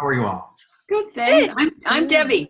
are you all? Good thing. I'm Debbie.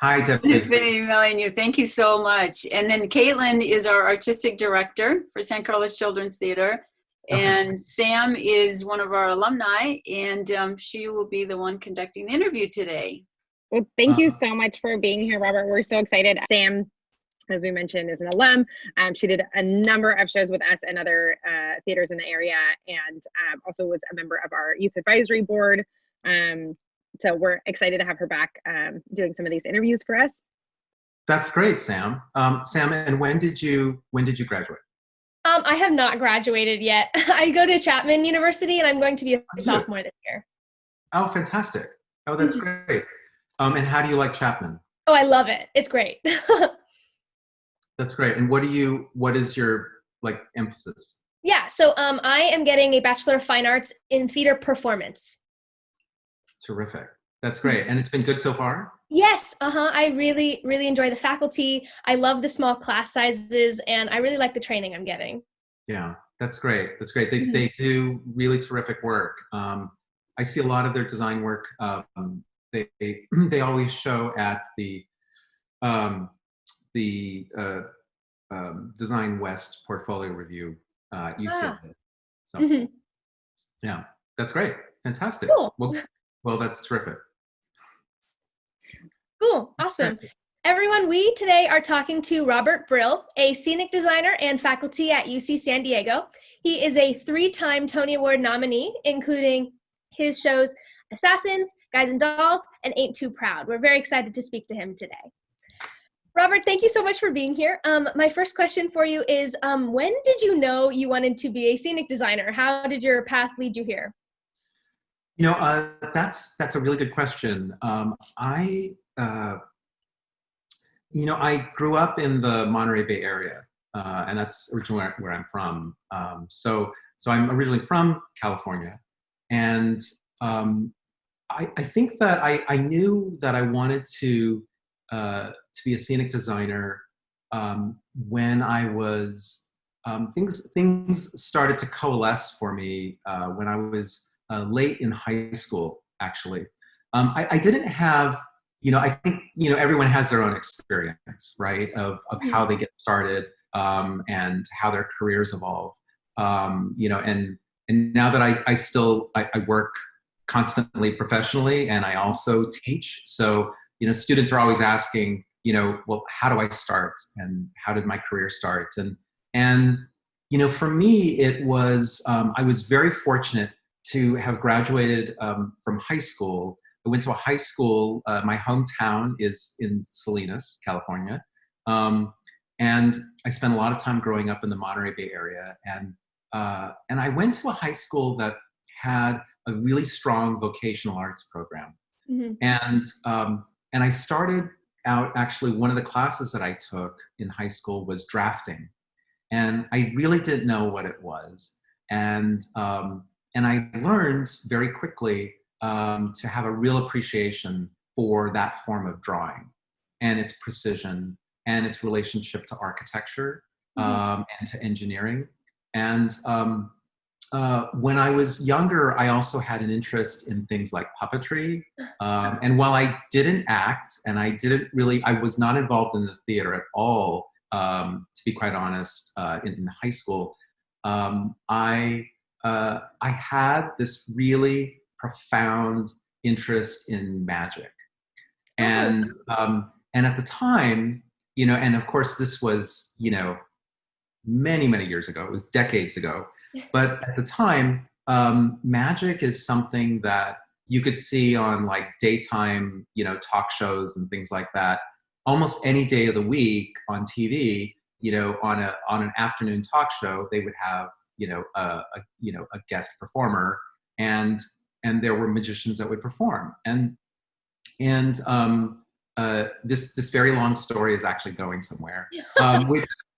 Hi, Who's Debbie. been emailing you. Thank you so much. And then Caitlin is our artistic director for San Carlos Children's Theater. Okay. And Sam is one of our alumni, and she will be the one conducting the interview today. Well, thank you Uh, so much for being here, Robert. We're so excited. Sam, as we mentioned, is an alum. She did a number of shows with us and other theaters in the area, and also was a member of our youth advisory board. So we're excited to have her back doing some of these interviews for us. That's great, Sam. Sam, and when did you graduate? I have not graduated yet. I go to Chapman University, and I'm going to be a sophomore this year. Oh, fantastic. Oh, that's great. And how do you like Chapman? Oh, I love it. It's great. That's great. And what is your emphasis? Yeah, so I am getting a Bachelor of Fine Arts in Theater Performance. Terrific. That's great. And it's been good so far? Yes, I really, really enjoy the faculty. I love the small class sizes, and I really like the training I'm getting. Yeah, that's great. That's great. They do really terrific work. I see a lot of their design work. They always show at the Design West Portfolio Review at UCLA. So yeah, that's great. Fantastic. Cool. Well, that's terrific. Cool. Awesome. Everyone, we today are talking to Robert Brill, a scenic designer and faculty at UC San Diego. He is a 3-time Tony Award nominee, including his shows Assassins, Guys and Dolls, and Ain't Too Proud. We're very excited to speak to him today. Robert, thank you so much for being here. My first question for you is, when did you know you wanted to be a scenic designer? How did your path lead you here? That's a really good question. I grew up in the Monterey Bay area, and that's originally where I'm from. So I'm originally from California, and I think that I knew that I wanted to be a scenic designer when I was things started to coalesce for me when I was late in high school. Actually, I didn't have. I think, everyone has their own experience, right, of how they get started and how their careers evolve. And now that I work constantly professionally, and I also teach. So, students are always asking, well, how do I start? And how did my career start? And for me, it was, I was very fortunate to have graduated from high school. I went to a high school. My hometown is in Salinas, California. And I spent a lot of time growing up in the Monterey Bay area. And I went to a high school that had a really strong vocational arts program. And I started out, actually, one of the classes that I took in high school was drafting. And I really didn't know what it was. And I learned very quickly to have a real appreciation for that form of drawing and its precision and its relationship to architecture and to engineering. And when I was younger, I also had an interest in things like puppetry. And while I didn't act, and I was not involved in the theater at all, to be quite honest, in high school, I had this really profound interest in magic. And at the time, and of course this was, many, many years ago, it was decades ago. But at the time, magic is something that you could see on daytime, talk shows and things like that, almost any day of the week on TV. On an afternoon talk show, they would have, a guest performer, and there were magicians that would perform. And this very long story is actually going somewhere,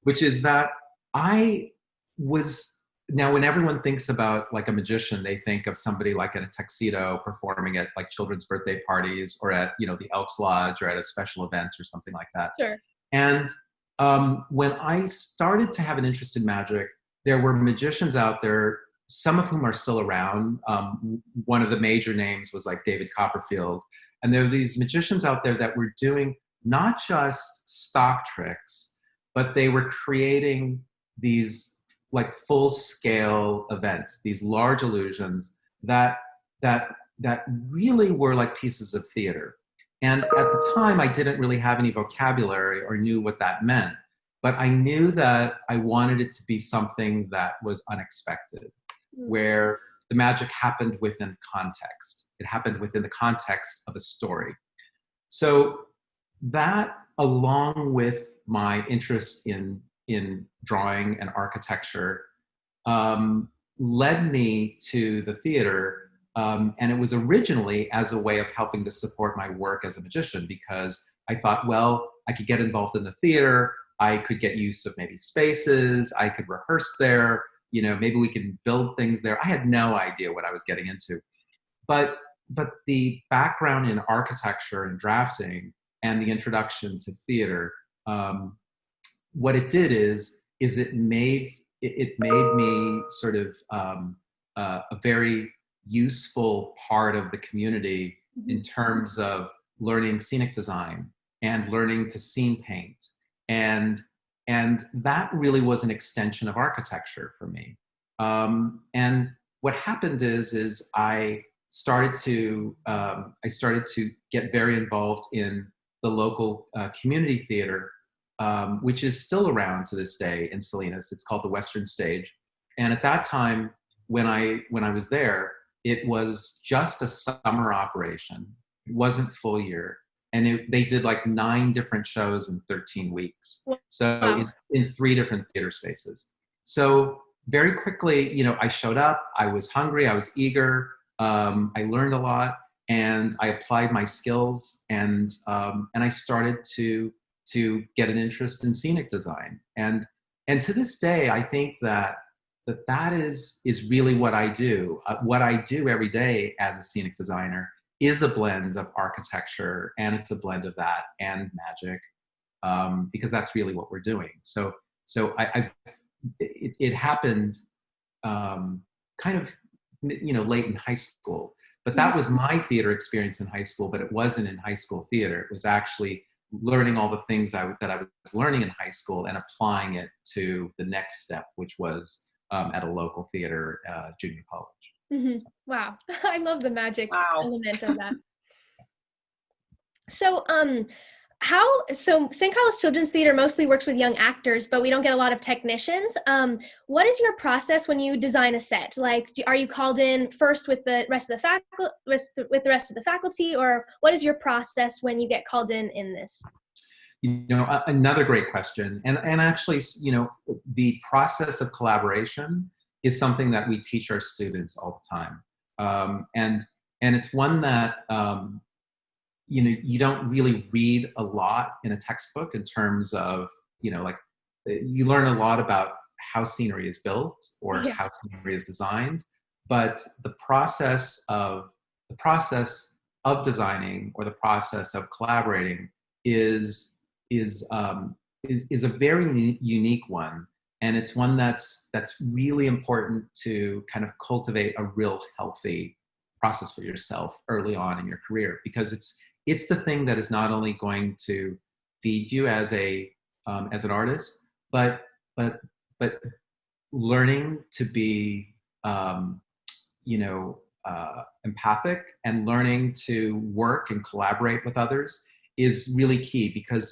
which is that I was. Now, when everyone thinks about a magician, they think of somebody in a tuxedo performing at children's birthday parties or at, the Elks Lodge or at a special event or something like that. Sure. And when I started to have an interest in magic, there were magicians out there some of whom are still around. One of the major names was like David Copperfield. And there are these magicians out there that were doing not just stock tricks, but they were creating these like full scale events, these large illusions that really were like pieces of theater. And at the time, I didn't really have any vocabulary or knew what that meant, but I knew that I wanted it to be something that was unexpected, where the magic happened within context. It happened within the context of a story. So that, along with my interest in drawing and architecture, led me to the theater. And it was originally as a way of helping to support my work as a magician, because I thought, well, I could get involved in the theater. I could get use of maybe spaces. I could rehearse there. Maybe we can build things there. I had no idea what I was getting into. But the background in architecture and drafting and the introduction to theater, what it did is it made me sort of a very useful part of the community in terms of learning scenic design and learning to scene paint. And that really was an extension of architecture for me. And what happened is I started to get very involved in the local community theater, which is still around to this day in Salinas. It's called the Western Stage. And at that time, when I was there, it was just a summer operation. It wasn't full year. And they did like 9 different shows in 13 weeks. So wow. in 3 different theater spaces. So very quickly, I showed up, I was hungry, I was eager, I learned a lot, and I applied my skills, and I started to get an interest in scenic design. And to this day, I think that is really what I do. What I do every day as a scenic designer is a blend of architecture, and it's a blend of that and magic, because that's really what we're doing. So it happened kind of late in high school, but that was my theater experience in high school. But it wasn't in high school theater. It was actually learning all the things that I was learning in high school and applying it to the next step, which was at a local theater, junior college. Mm-hmm. Wow. I love the magic Wow. element of that. So, St. Carlos Children's Theater mostly works with young actors, but we don't get a lot of technicians. What is your process when you design a set? Like, are you called in first with the rest of the faculty, or what is your process when you get called in this? Another great question. And actually, the process of collaboration is something that we teach our students all the time. And it's one that, you don't really read a lot in a textbook in terms of, you learn a lot about how scenery is built or how scenery is designed, but the process of designing or the process of collaborating is a very unique one. And it's one that's really important to kind of cultivate a real healthy process for yourself early on in your career, because it's the thing that is not only going to feed you as an artist, but learning to be empathic and learning to work and collaborate with others is really key, because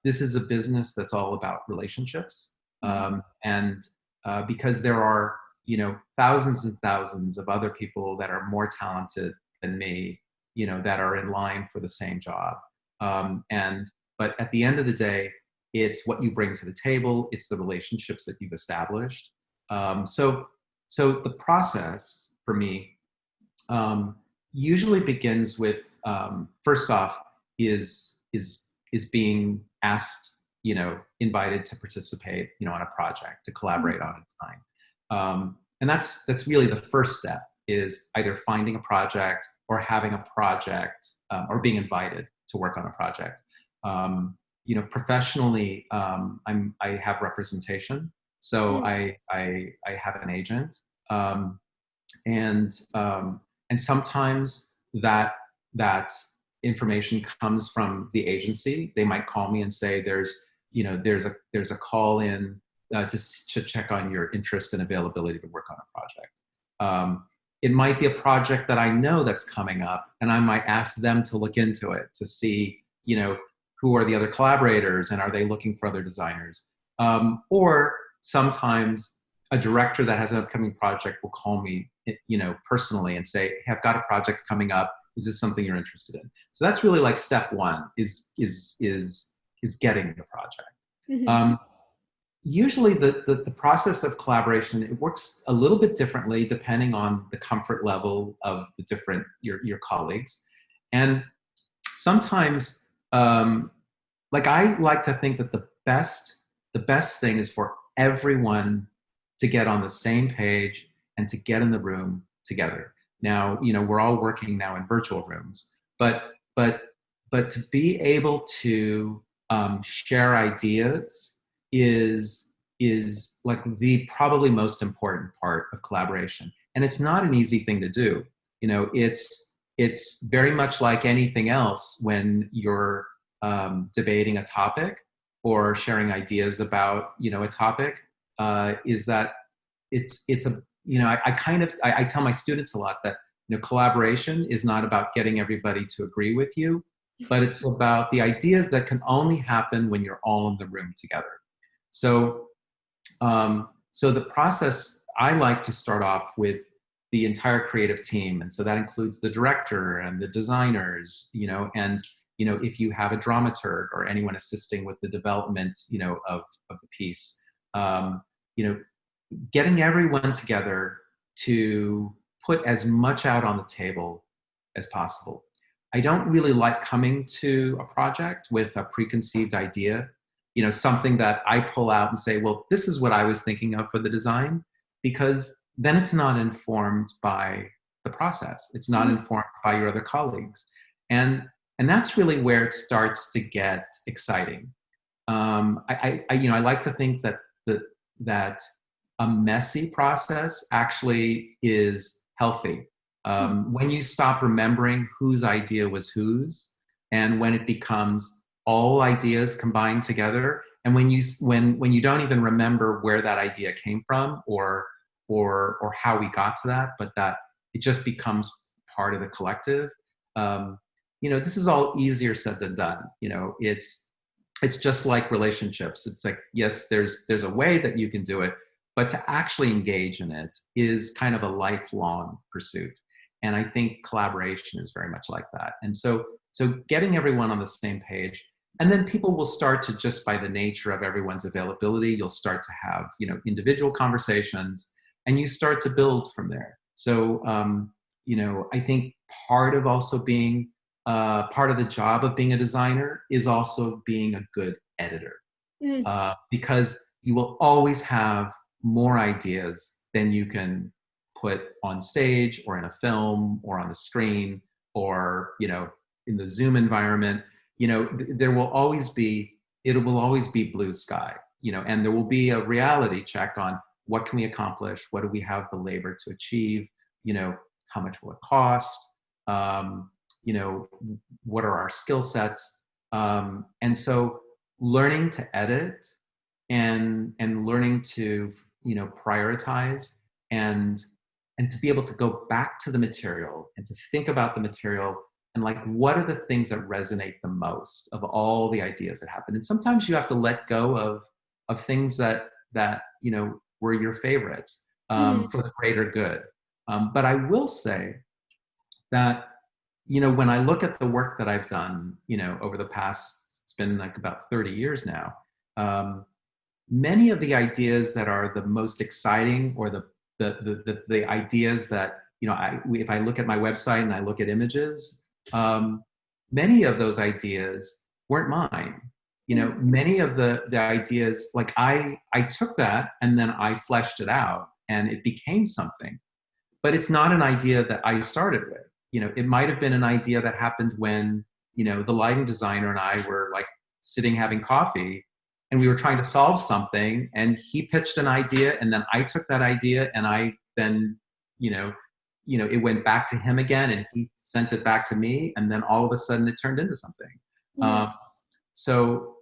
this is a business that's all about relationships, and because there are thousands and thousands of other people that are more talented than me, that are in line for the same job, but at the end of the day, it's what you bring to the table, it's the relationships that you've established. So the process for me usually begins with, first off, is being asked, invited to participate, on a project, to collaborate on a design. And that's really the first step, is either finding a project or having a project, or being invited to work on a project. Professionally, I have representation. So I have an agent, and sometimes that information comes from the agency. They might call me and say there's a call in to check on your interest and availability to work on a project. It might be a project that I know that's coming up, and I might ask them to look into it to see, who are the other collaborators and are they looking for other designers? Or sometimes a director that has an upcoming project will call me, personally and say, hey, I've got a project coming up. Is this something you're interested in? So that's really like step one is getting the project. Mm-hmm. Usually the process of collaboration, it works a little bit differently depending on the comfort level of the different, your colleagues. And sometimes, like I like to think that the best thing is for everyone to get on the same page and to get in the room together. Now, we're all working now in virtual rooms, but to be able to share ideas is like the probably most important part of collaboration. And it's not an easy thing to do. It's very much like anything else when you're debating a topic or sharing ideas about, a topic, is that it's a, I tell my students a lot that, collaboration is not about getting everybody to agree with you, but it's about the ideas that can only happen when you're all in the room together. So the process, I like to start off with the entire creative team. And so that includes the director and the designers, and, if you have a dramaturg or anyone assisting with the development, of the piece, getting everyone together to put as much out on the table as possible. I don't really like coming to a project with a preconceived idea, something that I pull out and say, well, this is what I was thinking of for the design, because then it's not informed by the process. It's not informed by your other colleagues. And that's really where it starts to get exciting. I like to think that a messy process actually is healthy. When you stop remembering whose idea was whose, and when it becomes all ideas combined together, and when you don't even remember where that idea came from or how we got to that, but that it just becomes part of the collective. This is all easier said than done. It's just like relationships. It's like, yes, there's a way that you can do it, but to actually engage in it is kind of a lifelong pursuit. And I think collaboration is very much like that. And so getting everyone on the same page, and then people will start to, just by the nature of everyone's availability, you'll start to have, individual conversations, and you start to build from there. So, I think part of also being, part of the job of being a designer is also being a good editor, because you will always have more ideas than you can put on stage or in a film or on the screen or, in the Zoom environment. There will always be, it will always be blue sky, and there will be a reality check on what can we accomplish? What do we have the labor to achieve? How much will it cost? What are our skill sets? And so learning to edit and learning to, prioritize and to be able to go back to the material and to think about the material and like, what are the things that resonate the most of all the ideas that happen? And sometimes you have to let go of things that were your favorites, for the greater good. But I will say that, when I look at the work that I've done, over the past, it's been like about 30 years now, many of the ideas that are the most exciting, or the ideas that, if I look at my website and I look at images, many of those ideas weren't mine. Many of the ideas, like I took that and then I fleshed it out and it became something, but it's not an idea that I started with. It might've been an idea that happened when, the lighting designer and I were like sitting having coffee, and we were trying to solve something, and he pitched an idea, and then I took that idea, and I then, it went back to him again, and he sent it back to me, and then all of a sudden it turned into something. So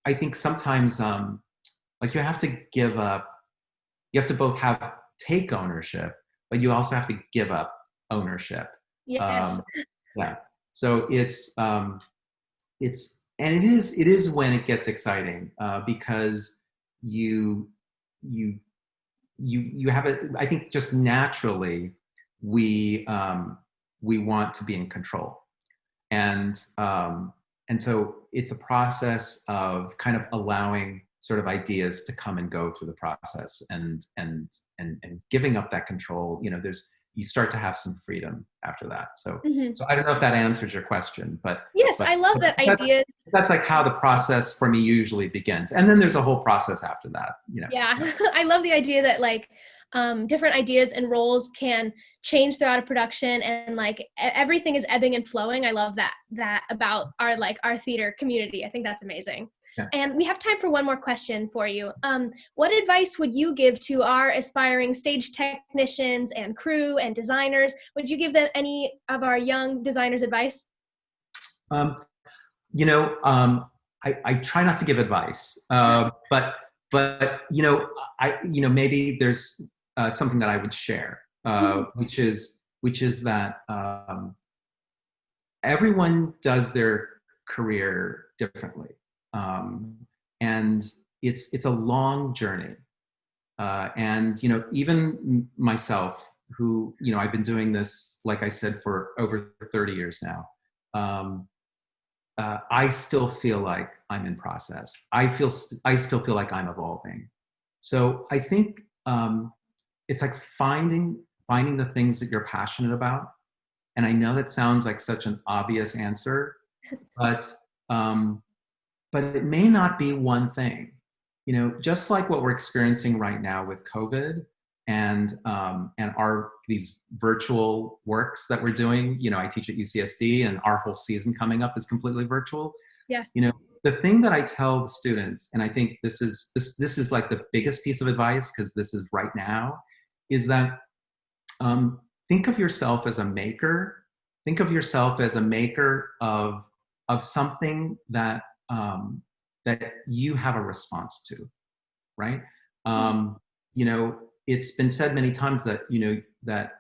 I think sometimes like you have to give up. You have to both take ownership, but you also have to give up ownership. Yes. Yeah. So it is when it gets exciting, because you have it. I think just naturally we want to be in control, and so it's a process of kind of allowing sort of ideas to come and go through the process, and giving up that control. You start to have some freedom after that. So I don't know if that answers your question, but yes, I love that idea. That's like how the process for me usually begins, and then there's a whole process after that. Yeah, I love the idea that like different ideas and roles can change throughout a production, and like everything is ebbing and flowing. I love that about our theater community. I think that's amazing. Yeah. And we have time for one more question for you. What advice would you give to our aspiring stage technicians and crew and designers? Would you give them any of our young designers advice? I try not to give advice, but maybe there's something that I would share, which is that everyone does their career differently. And it's a long journey. And, even myself, who, I've been doing this, like I said, for over 30 years now. I still feel like I'm in process. I still feel like I'm evolving. So I think, it's like finding the things that you're passionate about. And I know that sounds like such an obvious answer, but it may not be one thing. Just like what we're experiencing right now with COVID and these virtual works that we're doing. I teach at UCSD, and our whole season coming up is completely virtual. Yeah. The thing that I tell the students, and I think this is like the biggest piece of advice, because this is right now, is that think of yourself as a maker. Think of yourself as a maker of something that you have a response to, right? It's been said many times that that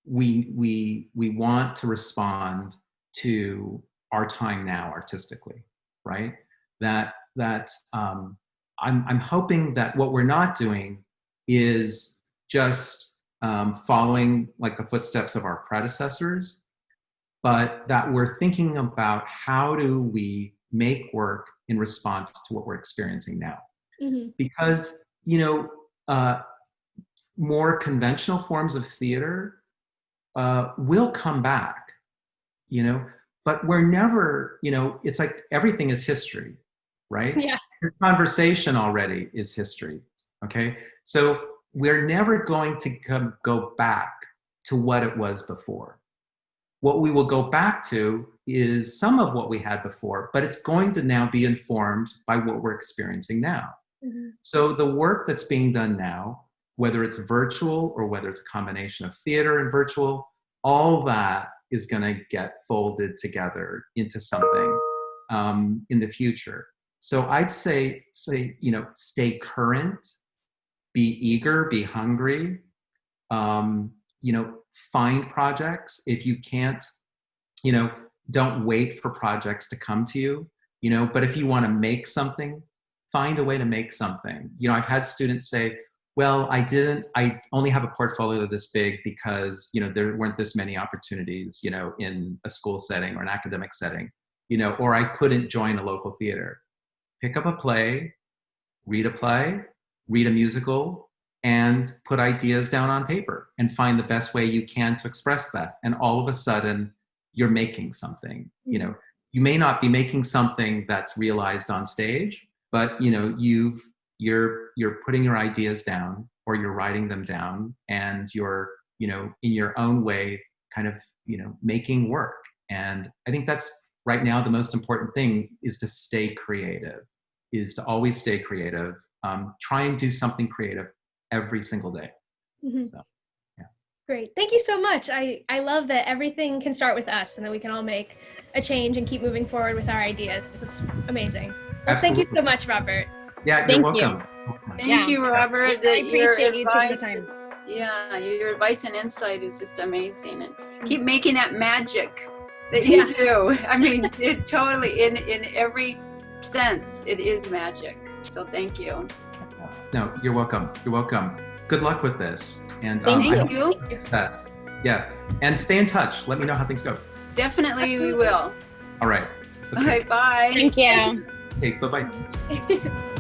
we want to respond to our time now artistically, right? That I'm hoping that what we're not doing is just following like the footsteps of our predecessors, but that we're thinking about how do we make work in response to what we're experiencing now. Because more conventional forms of theater will come back, but we're never, it's like everything is history, right? Yeah. This conversation already is history. Okay, so we're never going to go back to what it was before. What we will go back to is some of what we had before, but it's going to now be informed by what we're experiencing now. So the work that's being done now, whether it's virtual or whether it's a combination of theater and virtual, all that is going to get folded together into something in the future. So I'd say, stay current, be eager, be hungry, find projects. If you can't, don't wait for projects to come to you, but if you want to make something, find a way to make something. I've had students say, well, I only have a portfolio this big because, there weren't this many opportunities, in a school setting or an academic setting, or I couldn't join a local theater. Pick up a play, read a musical, and put ideas down on paper and find the best way you can to express that. And all of a sudden, you're making something. You may not be making something that's realized on stage, but you're putting your ideas down, or you're writing them down, and you're in your own way kind of making work. And I think that's right now, the most important thing is to stay creative, is to always stay creative. Try and do something creative every single day. Mhm. So, yeah. Great. Thank you so much. I love that everything can start with us and that we can all make a change and keep moving forward with our ideas. It's amazing. Well, thank you so much, Robert. Yeah, Thank you're you. welcome. Thank you, Robert. I appreciate you taking the time. Yeah, your advice and insight is just amazing. And keep making that magic that you do. I mean, it totally, in every sense, it is magic. So thank you. No, you're welcome. You're welcome. Good luck with this. And Thank I you. hope success. Yeah. And stay in touch. Let me know how things go. Definitely we will. All right. All right, bye. Thank you. Okay, bye-bye.